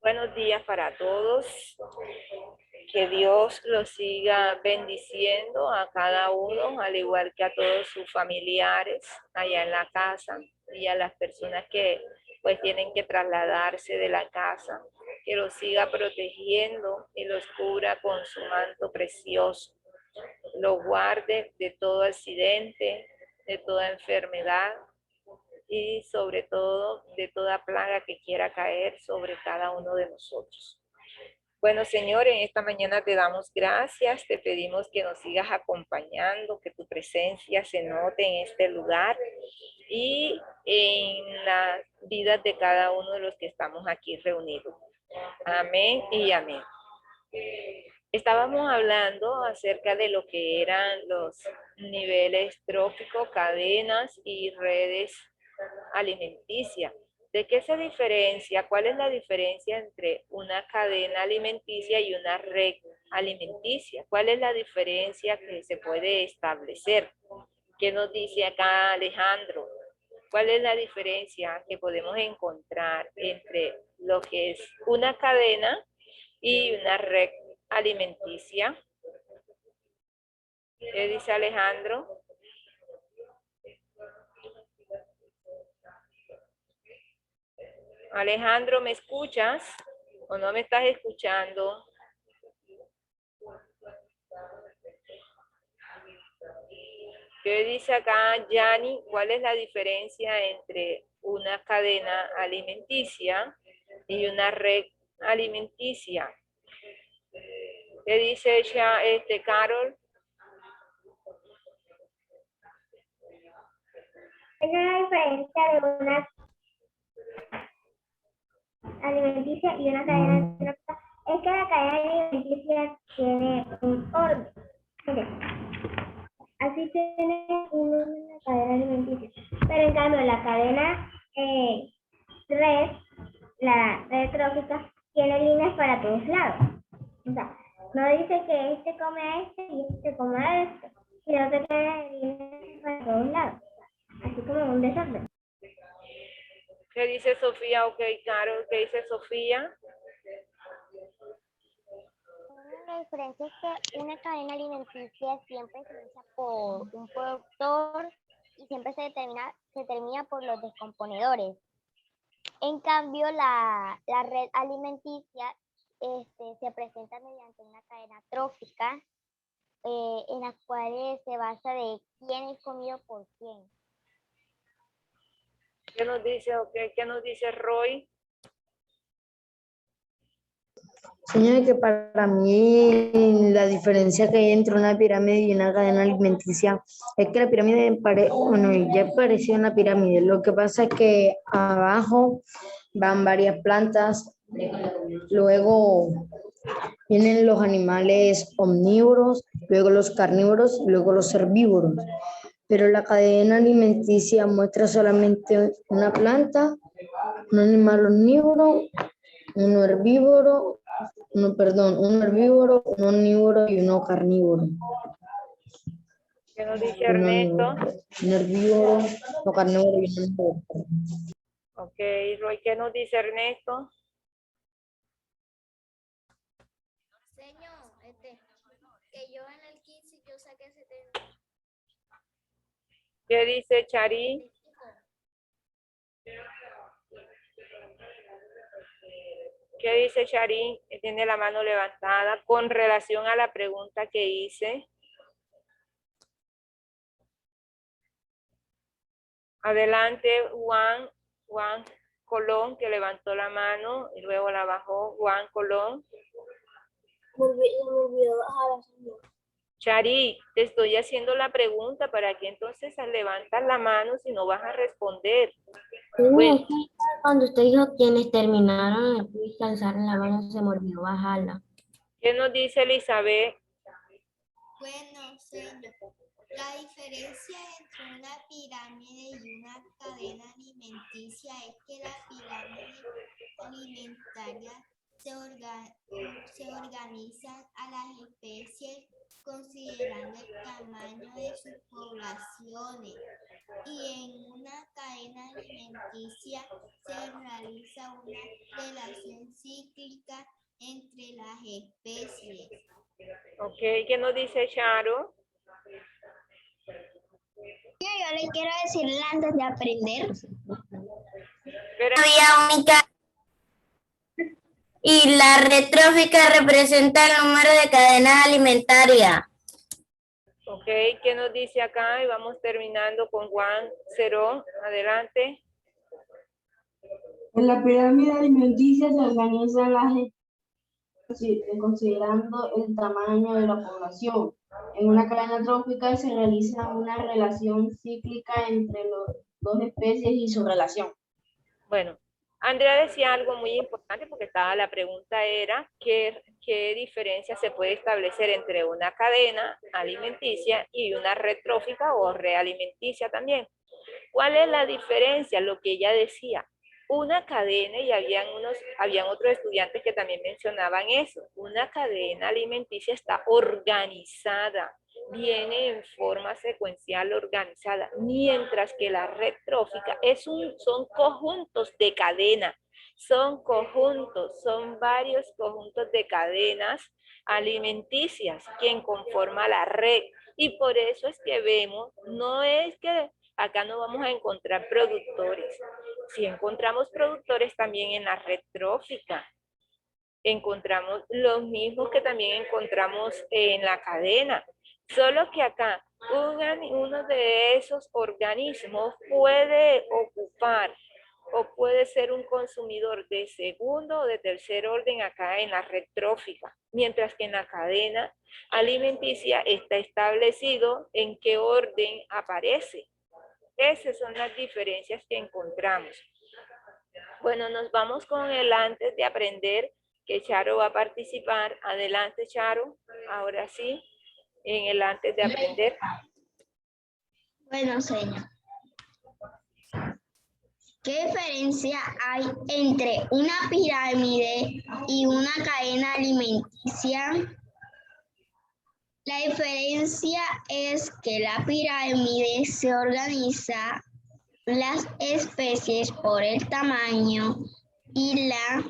Buenos días para todos. Que Dios los siga bendiciendo a cada uno, al igual que a todos sus familiares allá en la casa y a las personas que pues tienen que trasladarse de la casa. Que los siga protegiendo y los cubra con su manto precioso. Los guarde de todo accidente, de toda enfermedad y sobre todo de toda plaga que quiera caer sobre cada uno de nosotros. Bueno, Señor, en esta mañana te damos gracias, te pedimos que nos sigas acompañando, que tu presencia se note en este lugar y en las vidas de cada uno de los que estamos aquí reunidos. Amén y amén. Estábamos hablando acerca de lo que eran los niveles tróficos, cadenas y redes alimenticias. ¿De qué se diferencia? ¿Cuál es la diferencia entre una cadena alimenticia y una red alimenticia? ¿Cuál es la diferencia que se puede establecer? ¿Qué nos dice acá Alejandro? ¿Cuál es la diferencia que podemos encontrar entre lo que es una cadena y una red alimenticia? ¿Qué dice Alejandro? Alejandro, ¿me escuchas o no me estás escuchando? ¿Qué dice acá Yani? ¿Cuál es la diferencia entre una cadena alimenticia y una red alimenticia? ¿Qué dice ella, Carol? Es la diferencia de una alimenticia y una cadena trófica es que la cadena alimenticia tiene un orden. Miren, así tiene una cadena alimenticia. Pero en cambio la cadena red, la red trófica, tiene líneas para todos lados. O sea, no dice que este come a este y este come a este, sino que tiene líneas para todos lados. Así como un desorden. ¿Qué dice Sofía? Ok, Carol, ¿qué dice Sofía? La diferencia es que una cadena alimenticia siempre se inicia por un productor y siempre se termina por los descomponedores. En cambio, la red alimenticia se presenta mediante una cadena trófica en la cual se basa de quién es comido por quién. ¿Qué nos dice, qué nos dice Roy? Señor, que para mí la diferencia que hay entre una pirámide y una cadena alimenticia es que la pirámide, bueno, ya parecía una pirámide. Lo que pasa es que abajo van varias plantas, luego vienen los animales omnívoros, luego los carnívoros, luego los herbívoros. Pero la cadena alimenticia muestra solamente una planta, un animal omnívoro, un herbívoro, un herbívoro, un omnívoro y uno carnívoro. ¿Qué nos dice Ernesto? Un herbívoro, no carnívoro y un omnívoro. Ok, Roy, ¿qué nos dice Ernesto? Señor, que yo en el 15 yo saqué 70. ¿Qué dice Chari? ¿Qué dice Chari? Que tiene la mano levantada con relación a la pregunta que hice. Adelante, Juan Colón, que levantó la mano y luego la bajó. Juan Colón. Me olvidó bajar la señal. Chari, te estoy haciendo la pregunta, ¿para qué entonces levantas la mano si no vas a responder? Bueno, Cuando usted dijo quienes terminaron el quiz alzaron la mano, se me olvidó bajarla. ¿qué nos dice Elizabeth? Bueno, señor, la diferencia entre una pirámide y una cadena alimenticia es que la pirámide alimentaria se organiza a las especies considerando el tamaño de sus poblaciones, y en una cadena alimenticia se realiza realiza una relación cíclica entre las especies. Ok, ¿qué nos dice Charo? Yo le quiero decirle antes de aprender. Pero, Vía única y la red trófica representa el número de cadenas alimentarias. ok, ¿qué nos dice acá? Y vamos terminando con Juan Cerón. Adelante. En la pirámide alimenticia se organizan las considerando el tamaño de la población. En una cadena trófica se realiza una relación cíclica entre las dos especies y su relación. Bueno, Andrea decía algo muy importante porque la pregunta era ¿qué diferencia se puede establecer entre una cadena alimenticia y una red trófica o red alimenticia también? ¿Cuál es la diferencia? Lo que ella decía. Una cadena, y habían otros estudiantes que también mencionaban eso, una cadena alimenticia está organizada, viene en forma secuencial organizada, mientras que la red trófica son conjuntos de cadena, son varios conjuntos de cadenas alimenticias quien conforma la red. Y por eso es que vemos, no es que acá no vamos a encontrar productores. Si encontramos productores también en la red trófica, encontramos los mismos que también encontramos en la cadena. Solo que acá uno de esos organismos puede ocupar o puede ser un consumidor de segundo o de tercer orden acá en la red trófica, mientras que en la cadena alimenticia está establecido en qué orden aparece. Esas son las diferencias que encontramos. Bueno, nos vamos con el antes de aprender, que Charo va a participar. Adelante, Charo. Ahora sí, en el antes de aprender. Bueno, señor. ¿Qué diferencia hay entre una pirámide y una cadena alimenticia? La diferencia es que la pirámide se organiza las especies por el tamaño y la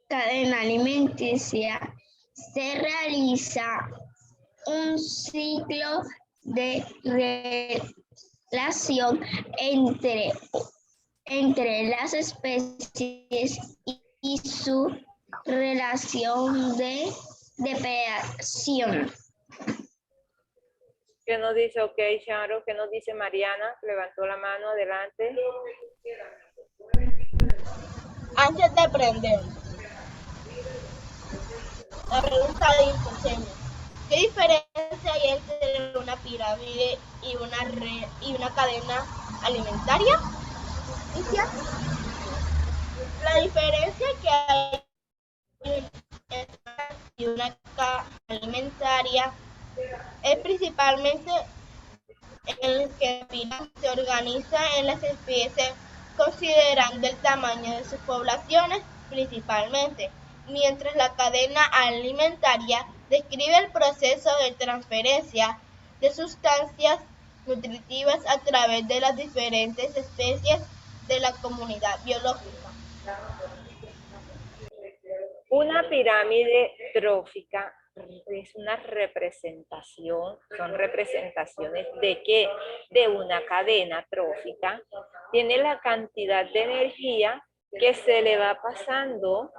cadena alimenticia se realiza un ciclo de relación entre las especies y su relación de depredación. ¿Qué nos dice? Ok, Charo. ¿Qué nos dice Mariana? Levantó la mano. Adelante. Antes de aprender, la pregunta dice, ¿qué diferencia hay entre una pirámide y una cadena alimentaria? La diferencia que hay entre una cadena alimentaria es principalmente en que la pirámide se organiza en las especies considerando el tamaño de sus poblaciones principalmente, mientras la cadena alimentaria describe el proceso de transferencia de sustancias nutritivas a través de las diferentes especies de la comunidad biológica. Una pirámide trófica es una representación, son representaciones de qué? De una cadena trófica. Tiene la cantidad de energía que se le va pasando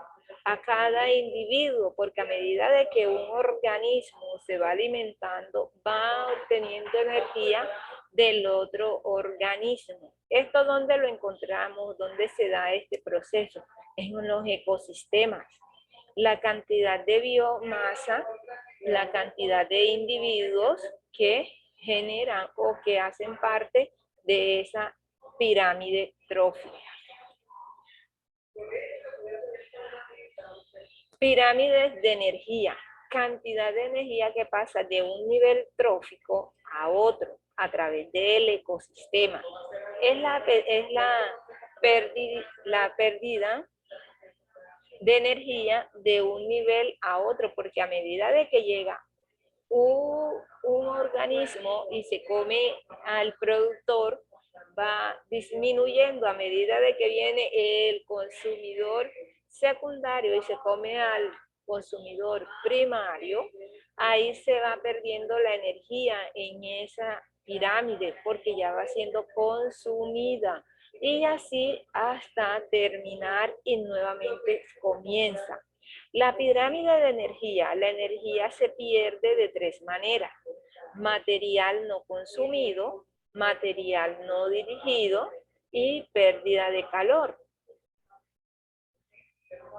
a cada individuo, porque a medida de que un organismo se va alimentando, va obteniendo energía del otro organismo. ¿Esto dónde lo encontramos? ¿Dónde se da este proceso? En los ecosistemas. La cantidad de biomasa, la cantidad de individuos que generan o que hacen parte de esa pirámide trófica. Pirámides de energía, cantidad de energía que pasa de un nivel trófico a otro a través del ecosistema. Es la pérdida de energía de un nivel a otro, porque a medida de que llega un organismo y se come al productor, va disminuyendo a medida de que viene el consumidor secundario y se come al consumidor primario, ahí se va perdiendo la energía en esa pirámide porque ya va siendo consumida y así hasta terminar y nuevamente comienza. La pirámide de energía, la energía se pierde de tres maneras: material no consumido, material no dirigido y pérdida de calor.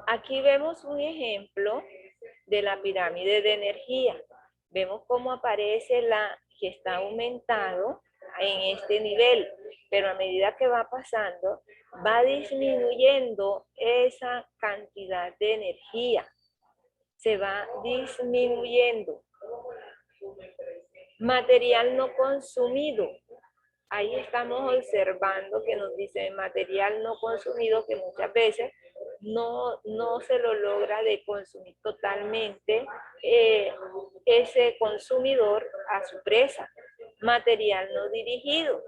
Aquí vemos un ejemplo de la pirámide de energía. Vemos cómo aparece la que está aumentado en este nivel, pero a medida que va pasando, va disminuyendo esa cantidad de energía. Se va disminuyendo. Material no consumido. Ahí estamos observando que nos dice material no consumido, que muchas veces no se lo logra de consumir totalmente ese consumidor a su presa. Material no dirigido.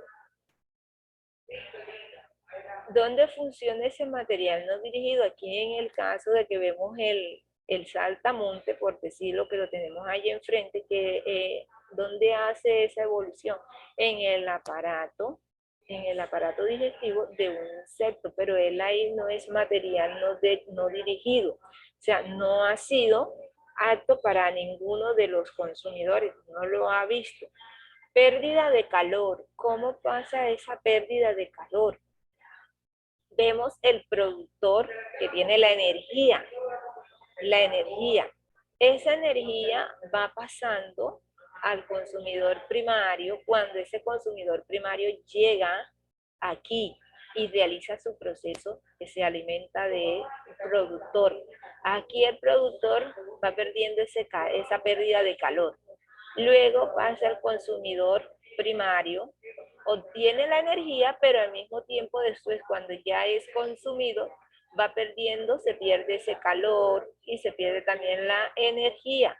¿Dónde funciona ese material no dirigido? Aquí en el caso de que vemos el saltamonte, por decirlo, que lo tenemos ahí enfrente, que ¿dónde hace esa evolución? En el aparato digestivo de un insecto, pero él ahí no es material no dirigido, o sea, no ha sido apto para ninguno de los consumidores, no lo ha visto. Pérdida de calor. ¿Cómo pasa esa pérdida de calor? Vemos el productor que tiene la energía. Esa energía va pasando al consumidor primario cuando ese consumidor primario llega aquí y realiza su proceso que se alimenta del productor. Aquí el productor va perdiendo esa pérdida de calor. Luego pasa al consumidor primario, obtiene la energía, pero al mismo tiempo después, cuando ya es consumido, va perdiendo, se pierde ese calor y se pierde también la energía.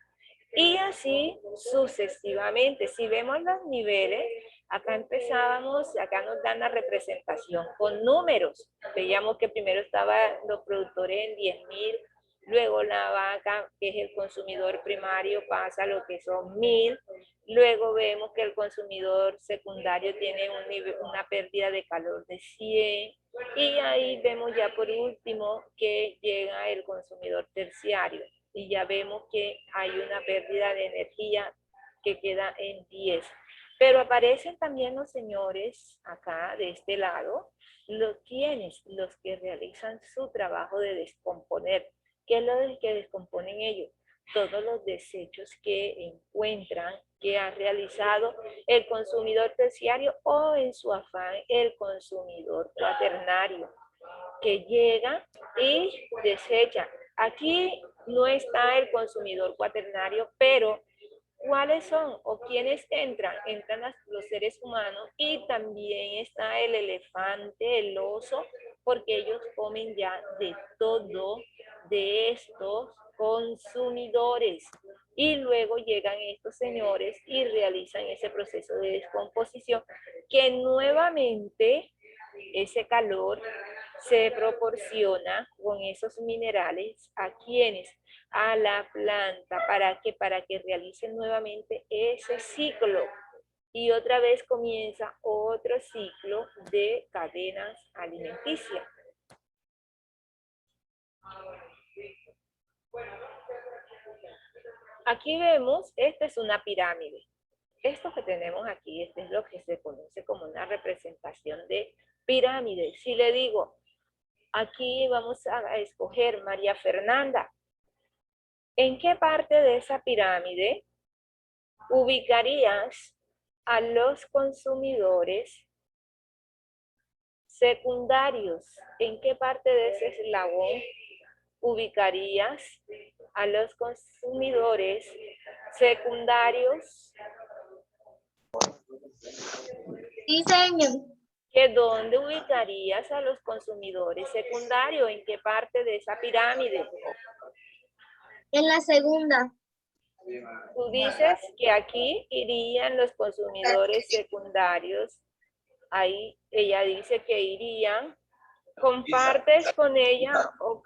Y así sucesivamente. Si vemos los niveles, acá nos dan la representación con números. Veíamos que primero estaban los productores en 10.000, luego la vaca, que es el consumidor primario, pasa a lo que son 1.000. Luego vemos que el consumidor secundario tiene una pérdida de calor de 100. Y ahí vemos ya por último que llega el consumidor terciario. Y ya vemos que hay una pérdida de energía que queda en 10. Pero aparecen también los señores acá de este lado, los que realizan su trabajo de descomponer. ¿Qué es lo que descomponen ellos? Todos los desechos que encuentran, que ha realizado el consumidor terciario o en su afán el consumidor cuaternario, que llega y desecha. Aquí no está el consumidor cuaternario, pero ¿cuáles son o quiénes entran? Entran los seres humanos y también está el elefante, el oso, porque ellos comen ya de todo de estos consumidores. Y luego llegan estos señores y realizan ese proceso de descomposición que nuevamente ese calor se proporciona con esos minerales a quienes, a la planta, para que realicen nuevamente ese ciclo. Y otra vez comienza otro ciclo de cadenas alimenticias. Aquí vemos, esta es una pirámide. Esto que tenemos aquí, este es lo que se conoce como una representación de pirámide. Si le digo, aquí vamos a escoger María Fernanda, ¿en qué parte de esa pirámide ubicarías a los consumidores secundarios? ¿En qué parte de ese eslabón ubicarías a los consumidores secundarios? Sí, señor. ¿Que dónde ubicarías a los consumidores secundarios? ¿En qué parte de esa pirámide? En la segunda. Tú dices que aquí irían los consumidores secundarios Ahí ella dice que irían, compartes con ella o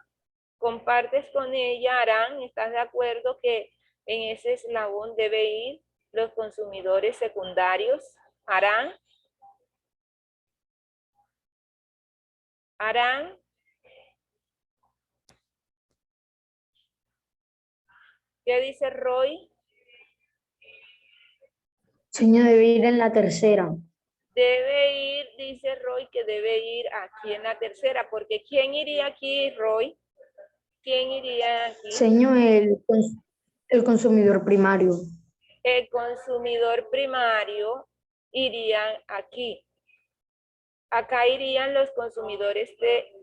compartes con ella, Aran, ¿estás de acuerdo que en ese eslabón debe ir los consumidores secundarios? Aran. Aran. ¿Qué dice Roy? Señor, debe ir en la tercera. Debe ir, dice Roy, que debe ir aquí en la tercera, porque ¿quién iría aquí, Roy? ¿Quién iría aquí? Señor, el consumidor primario. El consumidor primario iría aquí. Acá irían los consumidores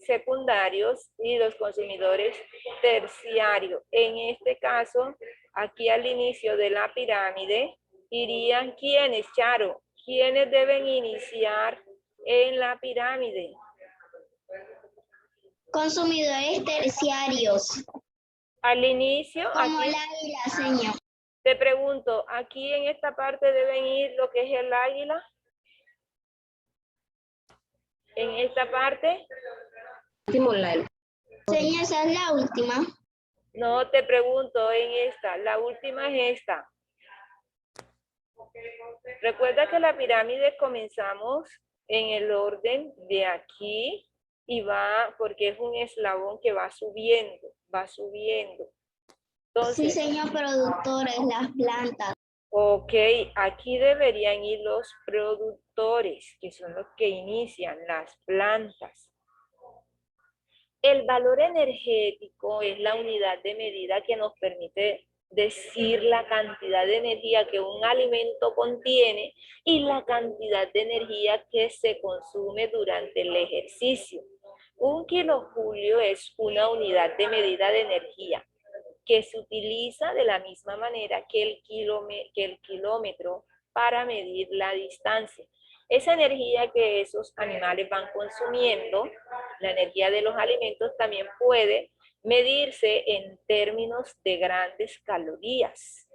secundarios y los consumidores terciarios. En este caso, aquí al inicio de la pirámide, irían ¿quiénes, Charo? ¿Quiénes deben iniciar en la pirámide? Consumidores terciarios, Al inicio, como aquí, el águila, señor. te pregunto, ¿aquí en esta parte deben ir lo que es el águila? En esta parte. Señor, esa es la última. No, te pregunto en esta. La última es esta. Recuerda que la pirámide comenzamos en el orden de aquí y va, porque es un eslabón que va subiendo, va subiendo. Entonces, Sí, señor, productores, las plantas. ok, aquí deberían ir los productores, que son los que inician las plantas. El valor energético es la unidad de medida que nos permite decir la cantidad de energía que un alimento contiene y la cantidad de energía que se consume durante el ejercicio. Un kilojulio es una unidad de medida de energía que se utiliza de la misma manera que el kilómetro para medir la distancia. Esa energía que esos animales van consumiendo, la energía de los alimentos, también puede medirse en términos de grandes calorías.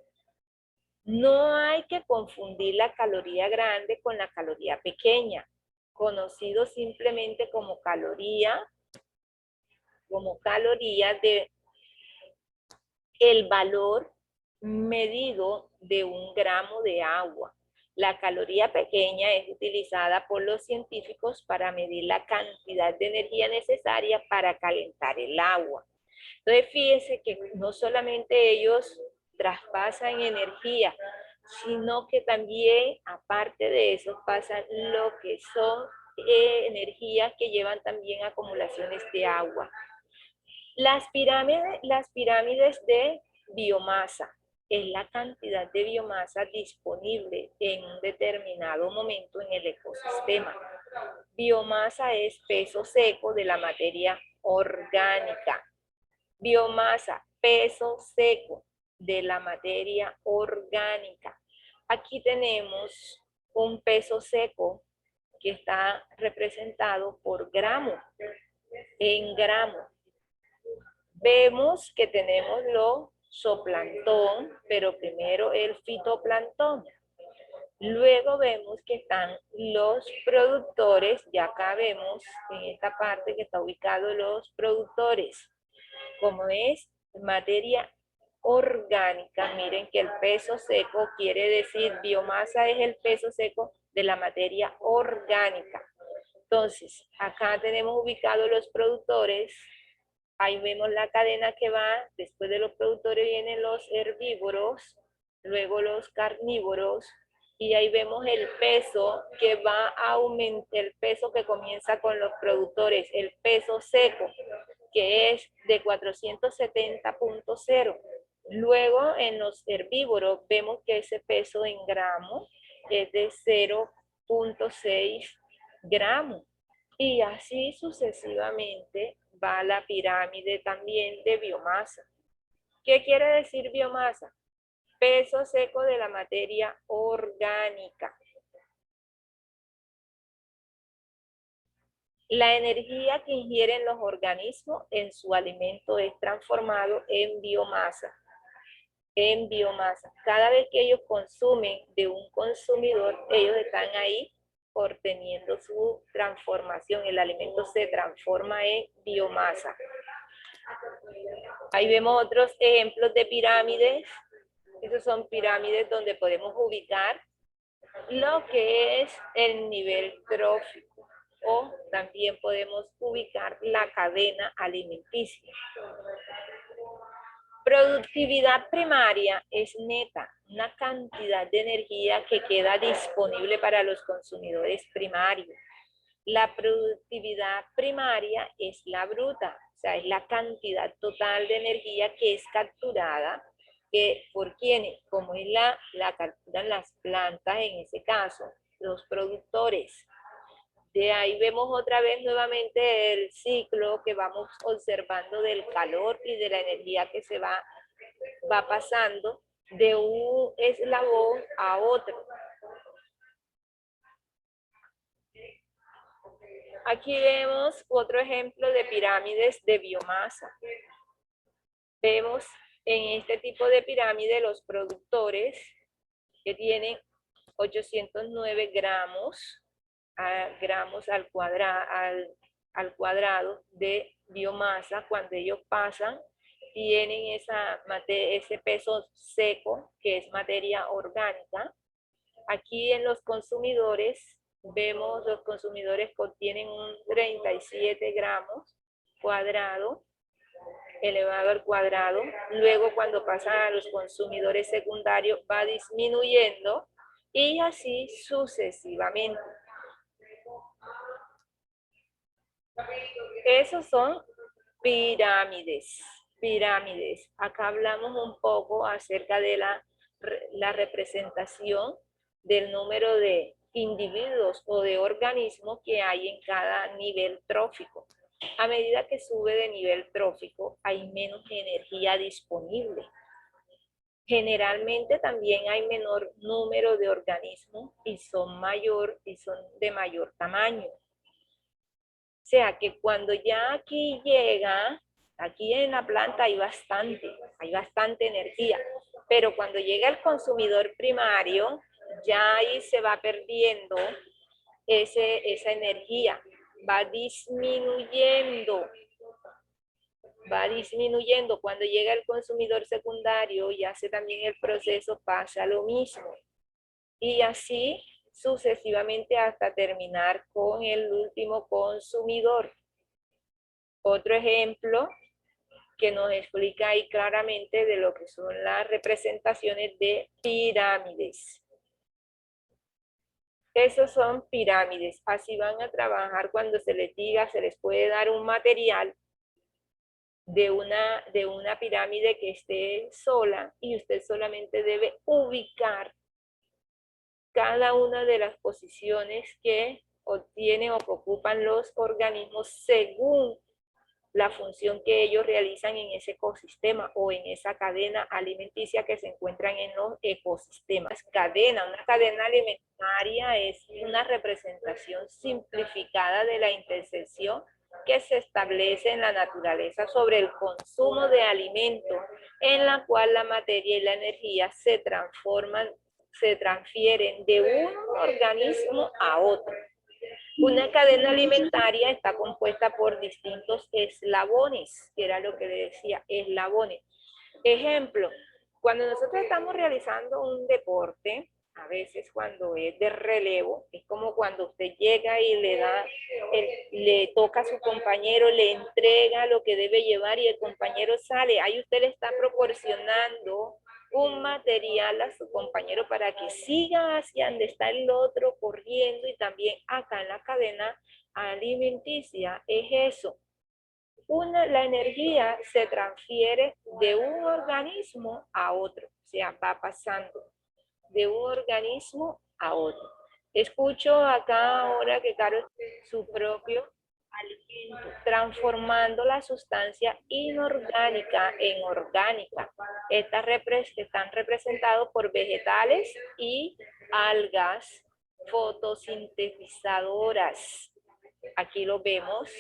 No hay que confundir la caloría grande con la caloría pequeña, conocido simplemente como caloría de el valor medido de 1 gramo de agua. La caloría pequeña es utilizada por los científicos para medir la cantidad de energía necesaria para calentar el agua. Entonces, fíjense que no solamente ellos traspasan energía, sino que también, aparte de eso, pasan lo que son energías que llevan también acumulaciones de agua. Las pirámides de biomasa es la cantidad de biomasa disponible en un determinado momento en el ecosistema. Biomasa es peso seco de la materia orgánica. Biomasa, peso seco de la materia orgánica. Aquí tenemos un peso seco que está representado por gramo, en gramos. Vemos que tenemos los zooplancton, pero primero el fitoplancton. Luego vemos que están los productores, ya acá vemos en esta parte que está ubicado los productores. Como es materia orgánica, miren que el peso seco quiere decir, biomasa es el peso seco de la materia orgánica. Entonces, acá tenemos ubicados los productores. Ahí vemos la cadena que va, después de los productores vienen los herbívoros, luego los carnívoros, y ahí vemos el peso que va a aumentar, el peso que comienza con los productores, el peso seco, que es de 470.0. Luego en los herbívoros vemos que ese peso en gramos es de 0.6 gramos. Y así sucesivamente va la pirámide también de biomasa. ¿Qué quiere decir biomasa? Peso seco de la materia orgánica. La energía que ingieren los organismos en su alimento es transformado en biomasa. En biomasa. Cada vez que ellos consumen de un consumidor, ellos están ahí por teniendo su transformación. El alimento se transforma en biomasa. Ahí vemos otros ejemplos de pirámides. Esos son pirámides donde podemos ubicar lo que es el nivel trófico, o también podemos ubicar la cadena alimenticia. Productividad primaria es neta, una cantidad de energía que queda disponible para los consumidores primarios. La productividad primaria es la bruta, o sea, es la cantidad total de energía que es capturada por quienes, como es la capturan las plantas en ese caso, los productores. De ahí vemos otra vez nuevamente el ciclo que vamos observando del calor y de la energía que se va pasando de un eslabón a otro. Aquí vemos otro ejemplo de pirámides de biomasa. Vemos en este tipo de pirámide los productores que tienen 809 gramos al cuadrado de biomasa. Cuando ellos pasan, tienen ese peso seco, que es materia orgánica. Aquí en los consumidores, vemos los consumidores contienen un 37 gramos cuadrado, elevado al cuadrado. Luego, cuando pasan a los consumidores secundarios, va disminuyendo y así sucesivamente. Esos son pirámides. Pirámides. Acá hablamos un poco acerca de la representación del número de individuos o de organismos que hay en cada nivel trófico. A medida que sube de nivel trófico, hay menos energía disponible. Generalmente también hay menor número de organismos y son de mayor tamaño. O sea que cuando ya aquí llega, aquí en la planta hay bastante energía, pero cuando llega el consumidor primario, ya ahí se va perdiendo esa energía, va disminuyendo. Cuando llega el consumidor secundario y hace también el proceso, pasa lo mismo. Y así sucesivamente hasta terminar con el último consumidor. Otro ejemplo que nos explica ahí claramente de lo que son las representaciones de pirámides. Esos son pirámides. Así van a trabajar cuando se les diga, se les puede dar un material de una pirámide que esté sola y usted solamente debe ubicar cada una de las posiciones que obtienen o que ocupan los organismos según la función que ellos realizan en ese ecosistema o en esa cadena alimenticia que se encuentran en los ecosistemas. Una cadena alimentaria es una representación simplificada de la intersección que se establece en la naturaleza sobre el consumo de alimentos, en la cual la materia y la energía se transfieren de un organismo a otro. Una cadena alimentaria está compuesta por distintos eslabones, que era lo que le decía, eslabones. Ejemplo, cuando nosotros estamos realizando un deporte, a veces cuando es de relevo, es como cuando usted llega y le toca a su compañero, le entrega lo que debe llevar y el compañero sale. Ahí usted le está proporcionando un material a su compañero para que siga hacia donde está el otro corriendo, y también acá en la cadena alimenticia es eso. La energía se transfiere de un organismo a otro, o sea, va pasando de un organismo a otro. Escucho acá ahora que Caro su propio alimento, transformando la sustancia inorgánica en orgánica. Están representados por vegetales y algas fotosintetizadoras. Aquí lo vemos,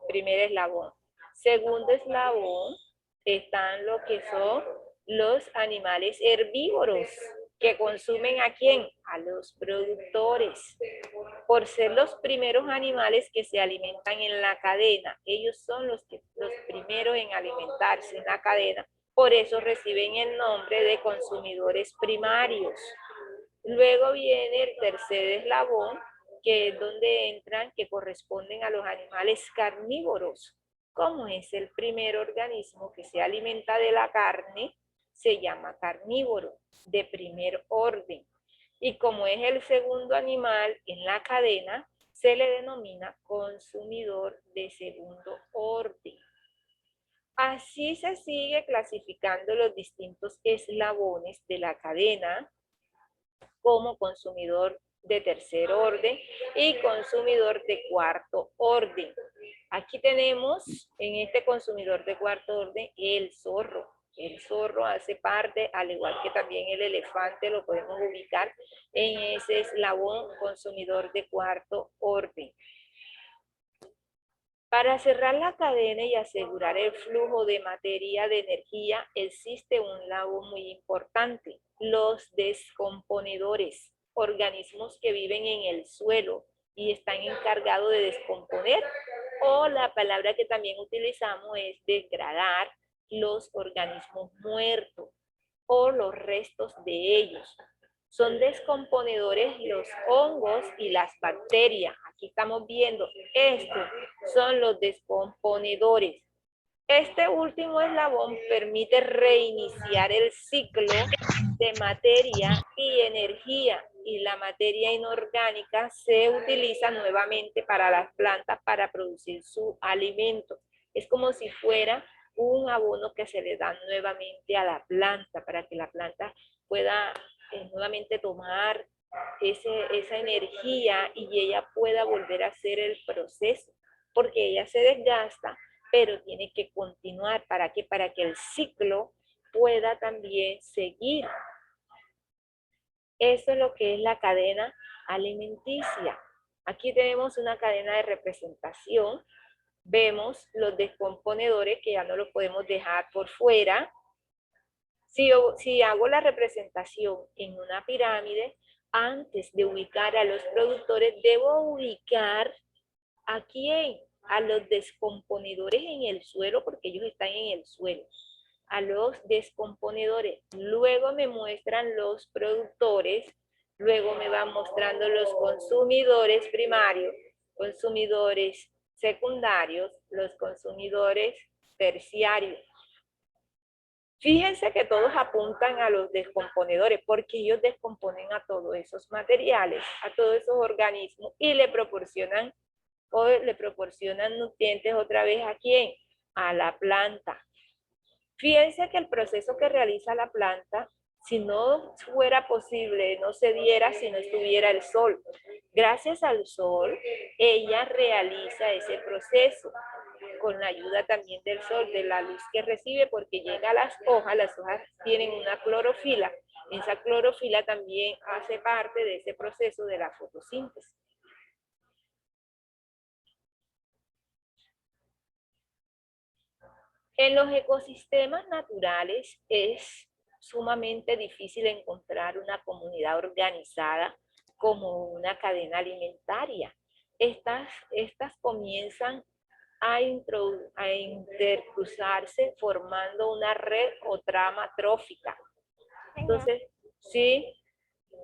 primer eslabón. Segundo eslabón, están lo que son los animales herbívoros. ¿Que consumen a quién? A los productores. Por ser los primeros animales que se alimentan en la cadena. Ellos son los primeros en alimentarse en la cadena. Por eso reciben el nombre de consumidores primarios. Luego viene el tercer eslabón, que es donde entran, que corresponden a los animales carnívoros. Como es el primer organismo que se alimenta de la carne, se llama carnívoro, de primer orden. Y como es el segundo animal en la cadena, se le denomina consumidor de segundo orden. Así se sigue clasificando los distintos eslabones de la cadena como consumidor de tercer orden y consumidor de cuarto orden. Aquí tenemos en este consumidor de cuarto orden el zorro. El zorro hace parte, al igual que también el elefante, lo podemos ubicar en ese eslabón consumidor de cuarto orden. Para cerrar la cadena y asegurar el flujo de materia de energía, existe un eslabón muy importante: los descomponedores, organismos que viven en el suelo y están encargados de descomponer, o la palabra que también utilizamos es degradar los organismos muertos o los restos de ellos. Son descomponedores los hongos y las bacterias. Aquí estamos viendo, estos son los descomponedores. Este último eslabón permite reiniciar el ciclo de materia y energía, y la materia inorgánica se utiliza nuevamente para las plantas para producir su alimento. Es como si fuera un abono que se le da nuevamente a la planta para que la planta pueda nuevamente tomar esa energía y ella pueda volver a hacer el proceso, porque ella se desgasta, pero tiene que continuar. ¿Para qué? Para que el ciclo pueda también seguir. Eso es lo que es la cadena alimenticia. Aquí tenemos una cadena de representación. Vemos los descomponedores, que ya no los podemos dejar por fuera. Si hago la representación en una pirámide, antes de ubicar a los productores, debo ubicar ¿a quién? A los descomponedores en el suelo, porque ellos están en el suelo. A los descomponedores. Luego me muestran los productores, luego me van mostrando los consumidores primarios, consumidores secundarios, los consumidores terciarios. Fíjense que todos apuntan a los descomponedores, porque ellos descomponen a todos esos materiales, a todos esos organismos, y le proporcionan nutrientes otra vez ¿a quién? A la planta. Fíjense que el proceso que realiza la planta, si no fuera posible, no se diera si no estuviera el sol. Gracias al sol, ella realiza ese proceso con la ayuda también del sol, de la luz que recibe, porque llega a las hojas tienen una clorofila. Esa clorofila también hace parte de ese proceso de la fotosíntesis. En los ecosistemas naturales es sumamente difícil encontrar una comunidad organizada como una cadena alimentaria. Estas comienzan a intercruzarse formando una red o trama trófica. Entonces, ¿sí? Se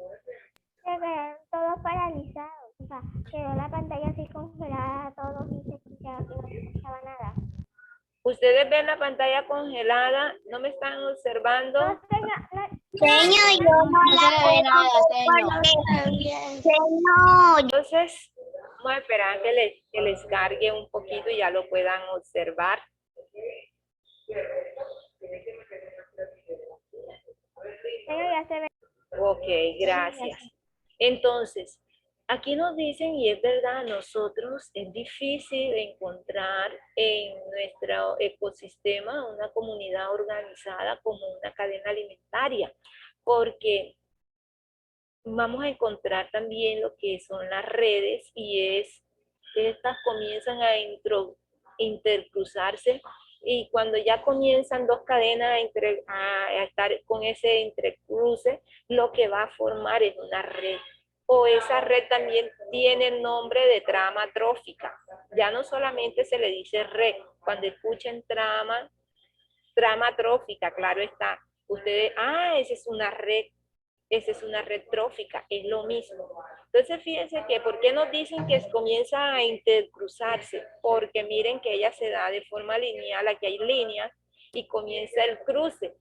quedaron todos paralizados. O sea, quedó la pantalla así congelada, todos y no se escuchaba nada. Ustedes ven la pantalla congelada, ¿no me están observando? Señor, yo no la veo nada, señor. Entonces, vamos a esperar que les cargue un poquito y ya lo puedan observar. Ya se ve. Ok, gracias. Entonces, aquí nos dicen, y es verdad, nosotros es difícil encontrar en nuestro ecosistema una comunidad organizada como una cadena alimentaria, porque vamos a encontrar también lo que son las redes, y es que estas comienzan a intercruzarse Y cuando ya comienzan dos cadenas a estar con ese entrecruce, lo que va a formar es una red. O esa red también tiene el nombre de trama trófica. Ya no solamente se le dice red. Cuando escuchen trama trófica, claro está. Ustedes, esa es una red trófica, es lo mismo. Entonces fíjense que, ¿por qué nos dicen que comienza a intercruzarse? Porque miren que ella se da de forma lineal, aquí hay líneas, y comienza el cruce.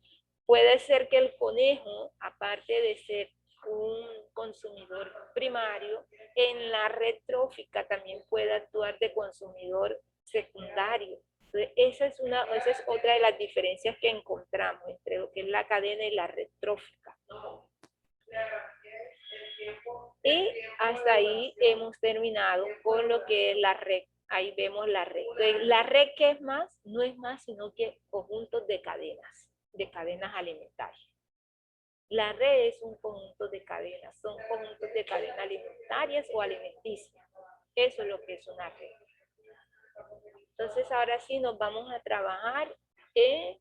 Puede ser que el conejo, aparte de ser un consumidor primario, en la red trófica también puede actuar de consumidor secundario. Entonces, esa es otra de las diferencias que encontramos entre lo que es la cadena y la red trófica. Y hasta ahí hemos terminado con lo que es la red. Ahí vemos la red. Entonces, la red, ¿qué es más? No es más sino que conjuntos de cadenas alimentarias. La red es un conjunto de cadenas, son conjuntos de cadenas alimentarias o alimenticias. Eso es lo que es una red. Entonces ahora sí nos vamos a trabajar en